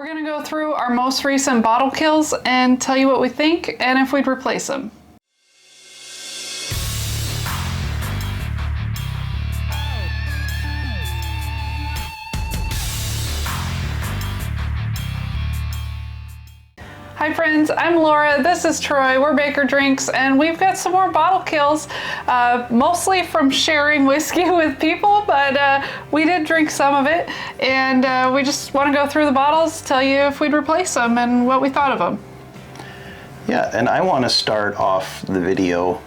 We're going to go through our most recent bottle kills and tell you what we think and if we'd replace them. Hi friends, I'm Laura, this is Troy, we're Baker Drinks, and we've got some more bottle kills, mostly from sharing whiskey with people, but we did drink some of it, and we just want to go through the bottles, tell you if we'd replace them and what we thought of them. Yeah, and I want to start off the video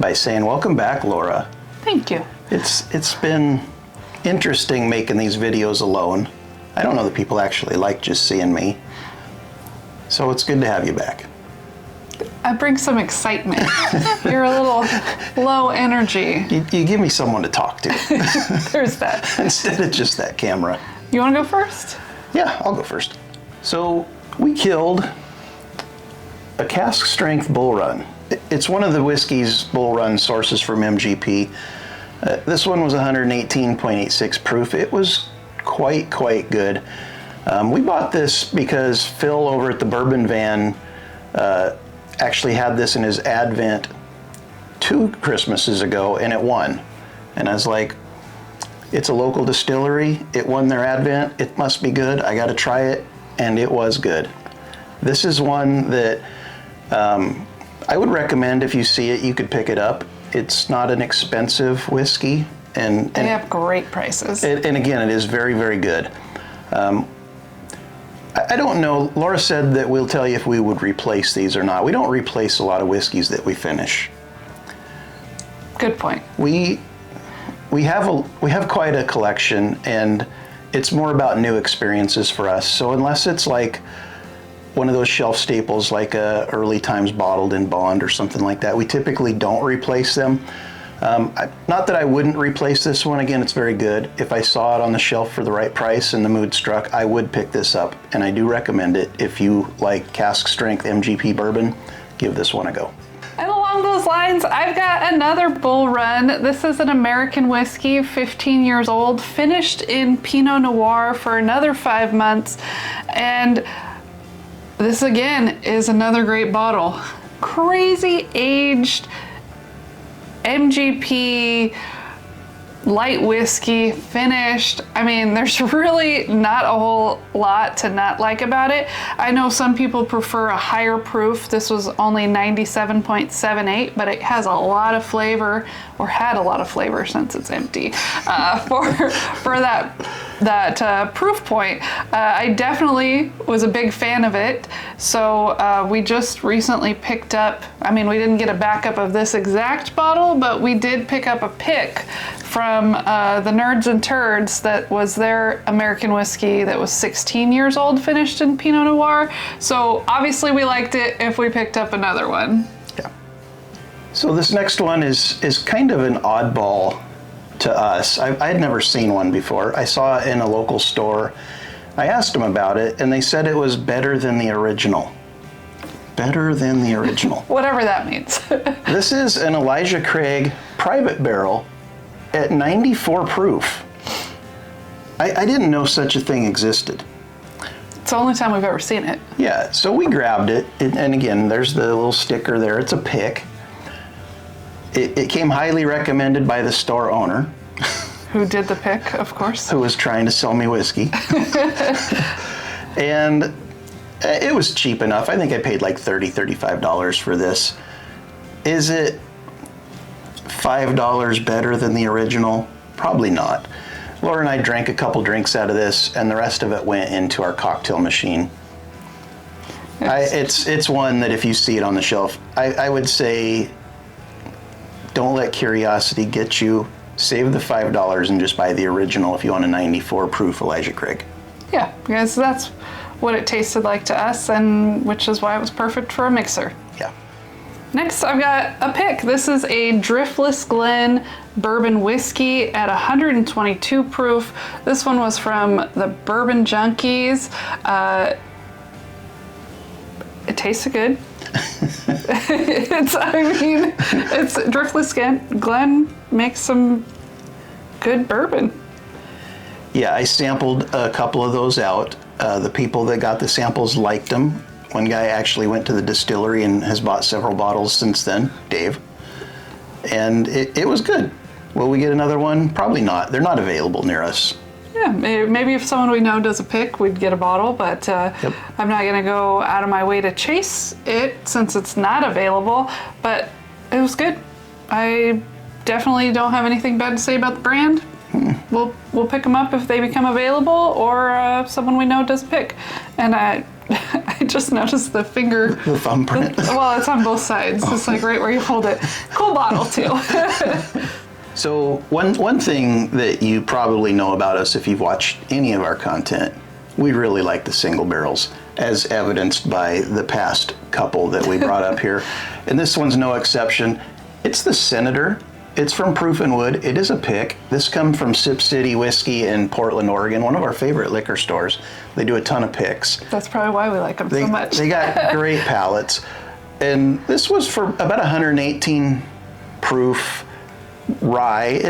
by saying welcome back, Laura. Thank you. It's been interesting making these videos alone. I don't know that people actually like just seeing me. So it's good to have you back. I bring some excitement. You're a little low energy. You give me someone to talk to. There's that. Instead of just that camera. You want to go first? Yeah, I'll go first. So we killed a cask strength bull run. It's one of the whiskey's bull run sources from MGP. This one was 118.86 proof. It was quite good. We bought this because Phil over at the Bourbon Van actually had this in his Advent 2 Christmases ago, and it won. And I was like, it's a local distillery, it won their Advent, it must be good, I gotta try it, and it was good. This is one that I would recommend. If you see it, you could pick it up. It's not an expensive whiskey. And they have great prices. And again, it is very good. I don't know, Laura said that we'll tell you if we would replace these or not. We don't replace a lot of whiskeys that we finish. Good point. We have quite a collection, and it's more about new experiences for us. So unless it's like one of those shelf staples like a Early Times Bottled in Bond or something like that, we typically don't replace them. Not that I wouldn't replace this one. Again, it's very good. If I saw it on the shelf for the right price and the mood struck, I would pick this up, and I do recommend it. If you like cask strength MGP bourbon, give this one a go. And along those lines, I've got another bull run. This is an American whiskey, 15 years old, finished in Pinot Noir for another 5 months. And this again is another great bottle. Crazy aged MGP light whiskey, finished. I mean, there's really not a whole lot to not like about it. I know some people prefer a higher proof. This was only 97.78, but it has a lot of flavor, or had a lot of flavor since it's empty, for that proof point. I definitely was a big fan of it. So we just recently picked up, I mean, we didn't get a backup of this exact bottle, but we did pick up a pick from the Nerds and Turds that was their American whiskey that was 16 years old, finished in Pinot Noir. So obviously we liked it if we picked up another one. Yeah. So this next one is kind of an oddball to us. I had never seen one before. I saw it in a local store. I asked them about it, and they said it was better than the original. Better than the original. Whatever that means. This is an Elijah Craig private barrel at 94 proof. I didn't know such a thing existed. It's the only time we've ever seen it. Yeah, so we grabbed it, and again, there's the little sticker there. It's a pick. It came highly recommended by the store owner. Who did the pick, of course. Who was trying to sell me whiskey. And it was cheap enough. I think I paid like $30, $35 for this. Is it $5 better than the original? Probably not. Laura and I drank a couple drinks out of this, and the rest of it went into our cocktail machine. It's one that if you see it on the shelf, I would say don't let curiosity get you. Save the $5 and just buy the original if you want a 94 proof Elijah Craig. Yeah, because that's what it tasted like to us, and which is why it was perfect for a mixer. Yeah. Next, I've got a pick. This is a Driftless Glen bourbon whiskey at 122 proof. This one was from the Bourbon Junkies. It tasted good. It's Driftless Glen makes some good bourbon. Yeah, I sampled a couple of those out. The people that got the samples liked them. One guy actually went to the distillery and has bought several bottles since then, Dave. And it was good. Will we get another one? Probably not. They're not available near us. Yeah, maybe if someone we know does a pick, we'd get a bottle, but I'm not going to go out of my way to chase it since it's not available, but it was good. I definitely don't have anything bad to say about the brand. We'll pick them up if they become available, or someone we know does a pick. And I just noticed the finger. The thumbprint. Well, it's on both sides. It's like right where you hold it. Cool bottle too. So one thing that you probably know about us if you've watched any of our content, we really like the single barrels, as evidenced by the past couple that we brought up here. And this one's no exception. It's the Senator. It's from Proof and Wood. It is a pick. This comes from Sip City Whiskey in Portland, Oregon, one of our favorite liquor stores. They do a ton of picks. That's probably why we like them so much. They got great palates. And this was for about 118 proof rye.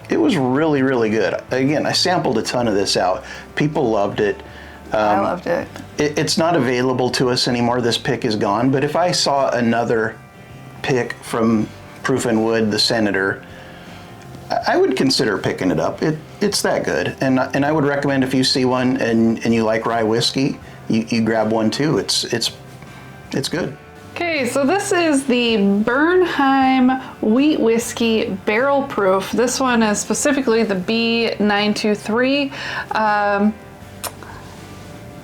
It was really, really good. Again, I sampled a ton of this out. People loved it. I loved it. It's not available to us anymore. This pick is gone. But if I saw another pick from Proof and Wood, the Senator, I would consider picking it up. It's that good. And I would recommend if you see one and you like rye whiskey, you grab one too. It's good. Okay, so this is the Bernheim Wheat Whiskey Barrel Proof. This one is specifically the B923.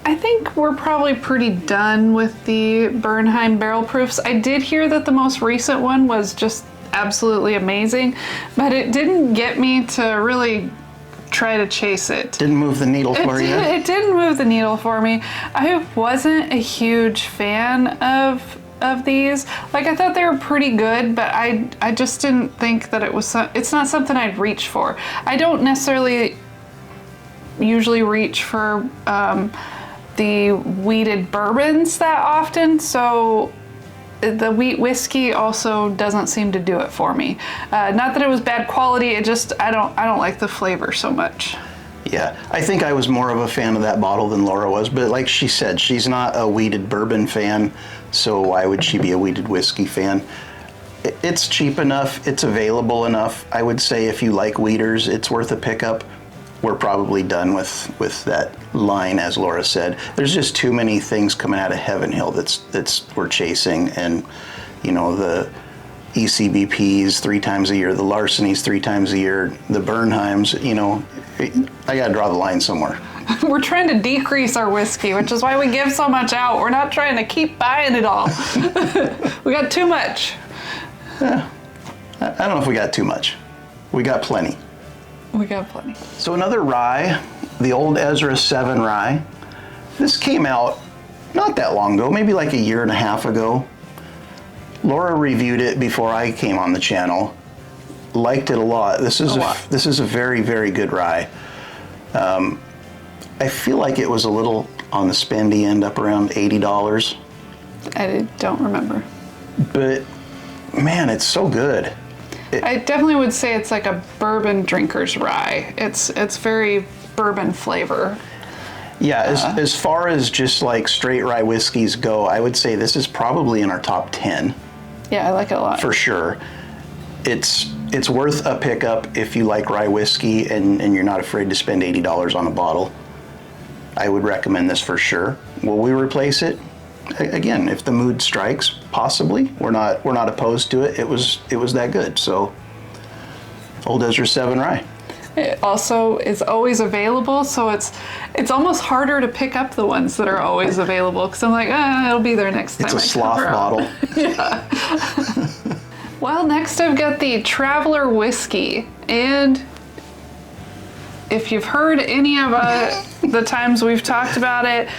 I think we're probably pretty done with the Bernheim Barrel Proofs. I did hear that the most recent one was just absolutely amazing, but it didn't get me to really try to chase it. Didn't move the needle for you? It didn't move the needle for me. I wasn't a huge fan of these. Like, I thought they were pretty good, but I just didn't think that it's not something I'd reach for. I don't necessarily usually reach for the wheated bourbons that often, so the wheat whiskey also doesn't seem to do it for me. Not that it was bad quality, it just I don't like the flavor so much. Yeah, I think I was more of a fan of that bottle than Laura was, but like she said, she's not a wheated bourbon fan, so why would she be a wheated whiskey fan? It's cheap enough, it's available enough. I would say if you like wheaters, it's worth a pickup. We're probably done with that line, as Laura said. There's just too many things coming out of Heaven Hill that's we're chasing, and you know, the ECBPs 3 times a year, the Larcenys 3 times a year, the Bernheims, you know, I gotta draw the line somewhere. We're trying to decrease our whiskey, which is why we give so much out. We're not trying to keep buying it all. We got too much. I don't know if we got too much. We got plenty. We got plenty. So another rye, the old Ezra 7 rye. This came out not that long ago, maybe like a year and a half ago. Laura reviewed it before I came on the channel. Liked it a lot. This is a very, very good rye. I feel like it was a little on the spendy end, up around $80. I don't remember. But man, it's so good. I definitely would say it's like a bourbon drinker's rye. It's very bourbon flavor. Yeah, as far as just like straight rye whiskeys go, I would say this is probably in our top 10. Yeah, I like it a lot. For sure. It's worth a pickup if you like rye whiskey and you're not afraid to spend $80 on a bottle. I would recommend this for sure. Will we replace it? Again, if the mood strikes, possibly. We're not opposed to it. It was that good. So, old Ezra 7 rye. It also is always available, so it's almost harder to pick up the ones that are always available, because I'm like, it'll be there next time. It's a sloth bottle. Yeah. Well, next I've got the Traveler Whiskey, and if you've heard any of the times we've talked about it,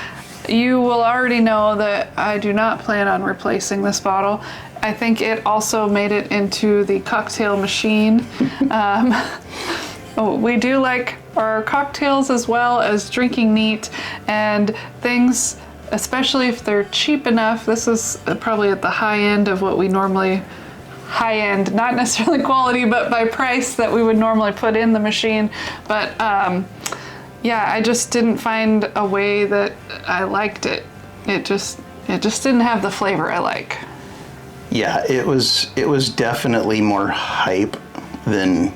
you will already know that I do not plan on replacing this bottle. I think it also made it into the cocktail machine. We do like our cocktails as well as drinking neat and things, especially if they're cheap enough. This is probably at the high end of what we normally, high end, not necessarily quality, but by price that we would normally put in the machine. But Yeah, I just didn't find a way that I liked it. It just didn't have the flavor I like. Yeah, it was definitely more hype than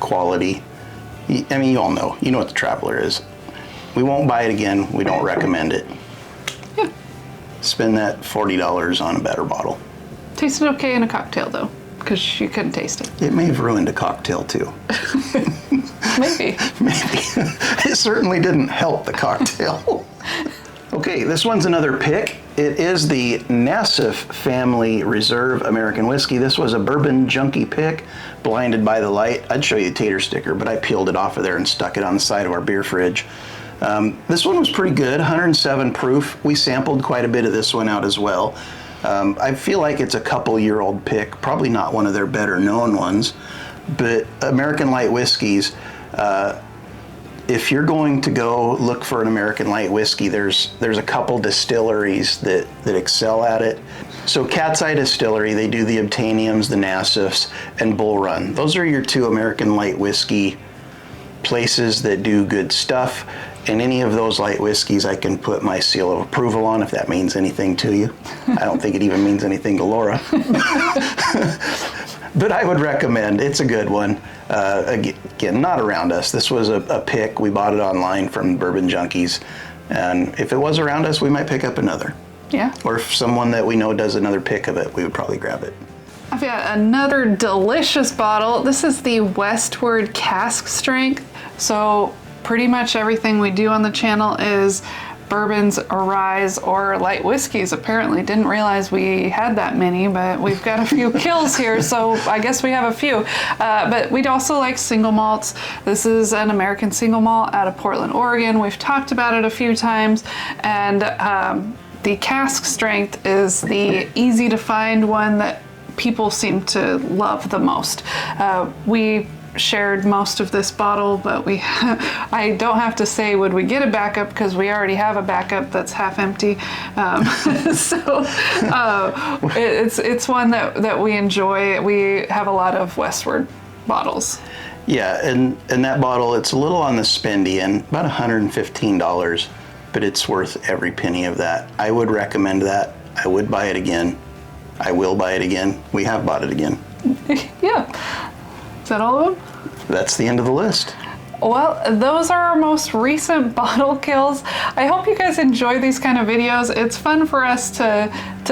quality. I mean, you all know. You know what the Traveler is. We won't buy it again. We don't recommend it. Yeah. Spend that $40 on a better bottle. Tasted okay in a cocktail, though, because you couldn't taste it. It may have ruined a cocktail, too. Maybe. Maybe. It certainly didn't help the cocktail. Okay, this one's another pick. It is the Nassif Family Reserve American Whiskey. This was a bourbon junkie pick, blinded by the light. I'd show you a tater sticker, but I peeled it off of there and stuck it on the side of our beer fridge. This one was pretty good, 107 proof. We sampled quite a bit of this one out as well. I feel like it's a couple-year-old pick, probably not one of their better known ones, but American light whiskeys, if you're going to go look for an American light whiskey, there's a couple distilleries that excel at it. So Cat's Eye Distillery, they do the Obtainiums, the Nassifs, and Bull Run. Those are your two American light whiskey places that do good stuff. And any of those light whiskeys I can put my seal of approval on, if that means anything to you. I don't think it even means anything to Laura. But I would recommend, it's a good one. Again, not around us. This was a pick. We bought it online from Bourbon Junkies. And if it was around us, we might pick up another. Yeah. Or if someone that we know does another pick of it, we would probably grab it. I've got another delicious bottle. This is the Westward cask strength. So pretty much everything we do on the channel is bourbons, rye, or light whiskeys. Apparently didn't realize we had that many, but we've got a few kills here, so I guess we have a few. But we'd also like single malts. This is an American single malt out of Portland, Oregon. We've talked about it a few times, and the cask strength is the easy to find one that people seem to love the most. We shared most of this bottle, but I don't have to say would we get a backup, because we already have a backup that's half empty. It's one that we enjoy. We have a lot of Westward bottles. Yeah, and that bottle, it's a little on the spendy end, about $115, but it's worth every penny of that. I would recommend that. I would buy it again. I will buy it again. We have bought it again. Yeah. Is that all of them? That's the end of the list. Well, those are our most recent bottle kills. I hope you guys enjoy these kind of videos. It's fun for us to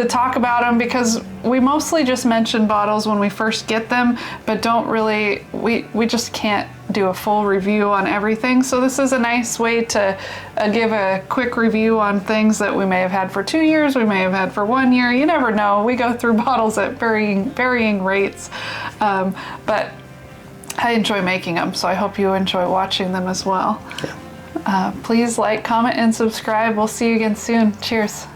talk about them, because we mostly just mention bottles when we first get them, but don't really, we just can't do a full review on everything. So this is a nice way to give a quick review on things that we may have had for 2 years, we may have had for 1 year. You never know. We go through bottles at varying rates, but I enjoy making them, so I hope you enjoy watching them as well. Yeah. Please like, comment, and subscribe. We'll see you again soon. Cheers.